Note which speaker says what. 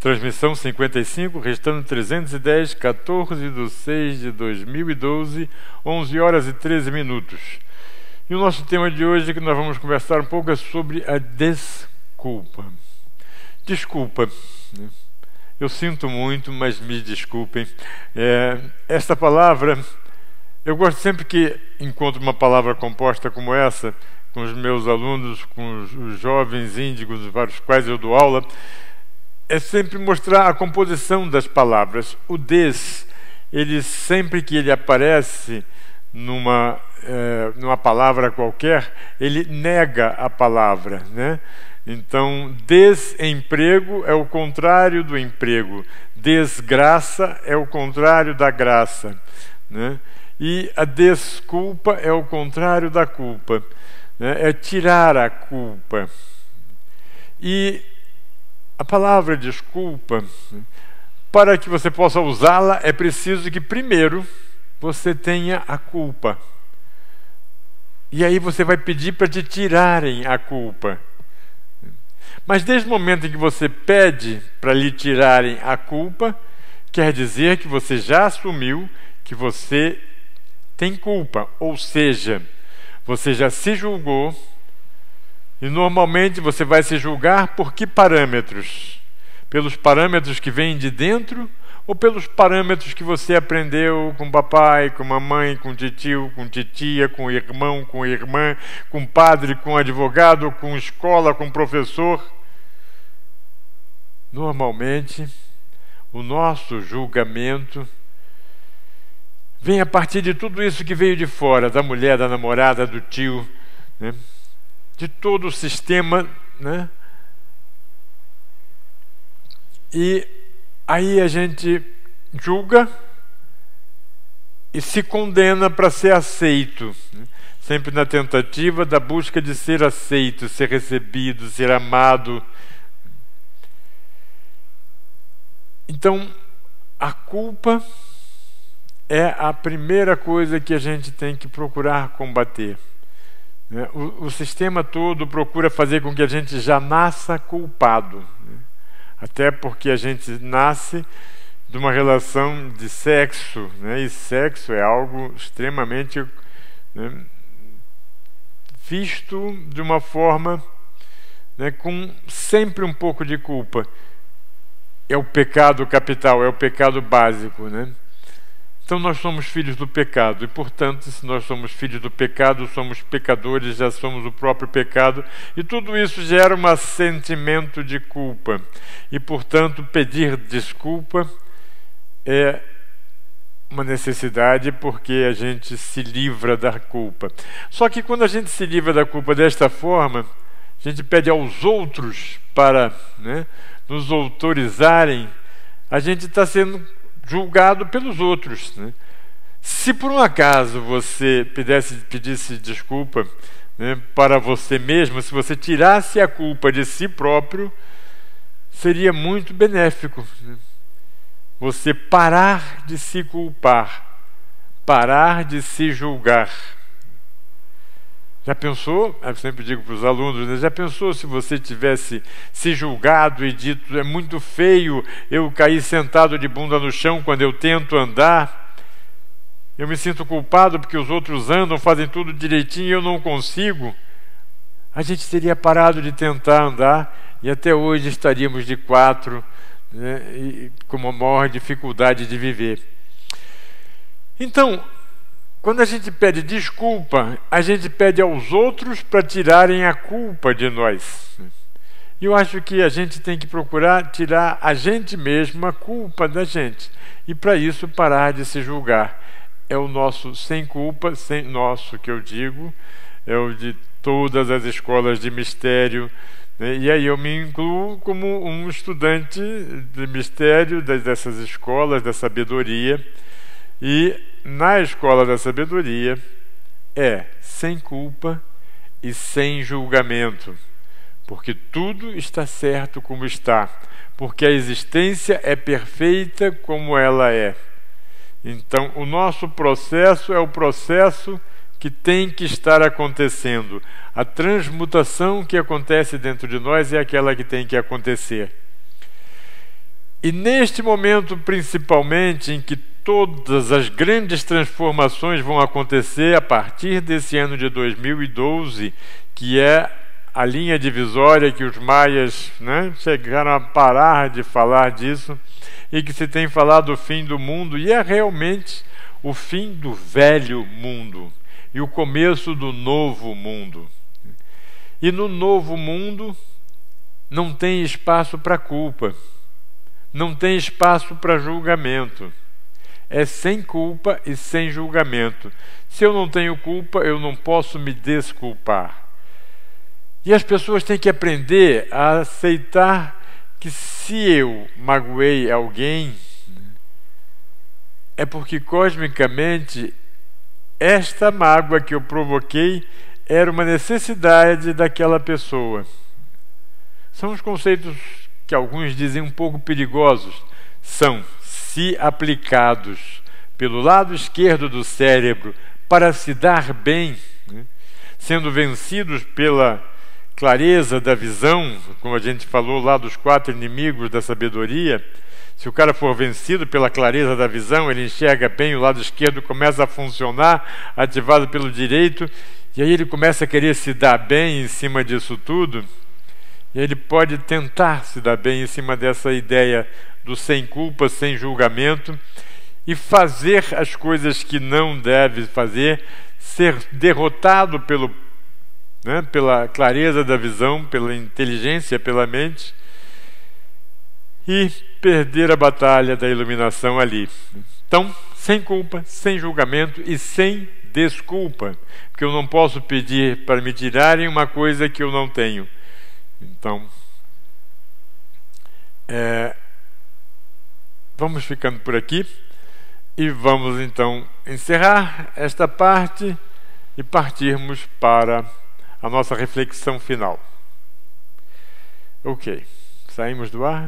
Speaker 1: Transmissão 55, restando 310, 14/6/2012, 11 horas e 13 minutos. E o nosso tema de hoje, que nós vamos conversar um pouco, é sobre a desculpa. Desculpa, né? Eu sinto muito, mas me desculpem. Esta palavra, eu gosto sempre que encontro uma palavra composta como essa, com os meus alunos, com os jovens índigos para os quais eu dou aula, é sempre mostrar a composição das palavras. O des, ele sempre que ele aparece numa palavra qualquer, ele nega a palavra, né? Então, desemprego é o contrário do emprego, desgraça é o contrário da graça, né? E a desculpa é o contrário da culpa, né? É tirar a culpa. E a palavra desculpa, para que você possa usá-la, é preciso que primeiro você tenha a culpa. E aí você vai pedir para te tirarem a culpa. Mas desde o momento em que você pede para lhe tirarem a culpa, quer dizer que você já assumiu que você tem culpa, ou seja, você já se julgou. E normalmente você vai se julgar por que parâmetros? Pelos parâmetros que vêm de dentro ou pelos parâmetros que você aprendeu com papai, com mamãe, com titio, com titia, com irmão, com irmã, com padre, com advogado, com escola, com professor? Normalmente, o nosso julgamento vem a partir de tudo isso que veio de fora, da mulher, da namorada, do tio, né? De todo o sistema, né? E aí a gente julga e se condena para ser aceito, né? Sempre na tentativa da busca de ser aceito, ser recebido, ser amado. Então, a culpa é a primeira coisa que a gente tem que procurar combater. O sistema todo procura fazer com que a gente já nasça culpado, né? Até porque a gente nasce de uma relação de sexo, né? E sexo é algo extremamente, né, visto de uma forma, né, com sempre um pouco de culpa. É o pecado capital, é o pecado básico, né? Então nós somos filhos do pecado e, portanto, se nós somos filhos do pecado, somos pecadores, já somos o próprio pecado, e tudo isso gera um sentimento de culpa. E, portanto, pedir desculpa é uma necessidade, porque a gente se livra da culpa. Só que quando a gente se livra da culpa desta forma, a gente pede aos outros para, né, nos autorizarem, a gente está sendo julgado pelos outros, né? Se por um acaso você pedisse desculpa, né, para você mesmo, se você tirasse a culpa de si próprio, seria muito benéfico, né? Você parar de se culpar, parar de se julgar. Já pensou? Eu sempre digo para os alunos, né? Já pensou se você tivesse se julgado e dito: é muito feio eu cair sentado de bunda no chão quando eu tento andar, eu me sinto culpado porque os outros andam, fazem tudo direitinho e eu não consigo? A gente teria parado de tentar andar e até hoje estaríamos de quatro, né, e com uma maior dificuldade de viver. Então, quando a gente pede desculpa, a gente pede aos outros para tirarem a culpa de nós. E eu acho que a gente tem que procurar tirar a gente mesmo a culpa da gente. E para isso parar de se julgar. É o nosso sem culpa, sem nosso que eu digo, é o de todas as escolas de mistério, né? E aí eu me incluo como um estudante de mistério dessas escolas da sabedoria. E na escola da sabedoria é sem culpa e sem julgamento, porque tudo está certo como está, porque a existência é perfeita como ela é. Então, o nosso processo é o processo que tem que estar acontecendo. A transmutação que acontece dentro de nós é aquela que tem que acontecer. E neste momento, principalmente, em que todas as grandes transformações vão acontecer a partir desse ano de 2012, que é a linha divisória que os maias, né, chegaram a parar de falar disso, e que se tem falado do fim do mundo, e é realmente o fim do velho mundo e o começo do novo mundo. E no novo mundo não tem espaço para culpa, não tem espaço para julgamento. É sem culpa e sem julgamento. Se eu não tenho culpa, eu não posso me desculpar. E as pessoas têm que aprender a aceitar que se eu magoei alguém, é porque cosmicamente esta mágoa que eu provoquei era uma necessidade daquela pessoa. São os conceitos que alguns dizem um pouco perigosos. São, se aplicados pelo lado esquerdo do cérebro para se dar bem, né, sendo vencidos pela clareza da visão, como a gente falou lá dos 4 inimigos da sabedoria. Se o cara for vencido pela clareza da visão, ele enxerga bem, o lado esquerdo começa a funcionar, ativado pelo direito, e aí ele começa a querer se dar bem em cima disso tudo, e ele pode tentar se dar bem em cima dessa ideia do sem culpa, sem julgamento, e fazer as coisas que não deve fazer, ser derrotado pela clareza da visão, pela inteligência, pela mente, e perder a batalha da iluminação ali. Então, sem culpa, sem julgamento e sem desculpa, porque eu não posso pedir para me tirarem uma coisa que eu não tenho. Então, vamos ficando por aqui e vamos então encerrar esta parte e partirmos para a nossa reflexão final. Ok, saímos do ar.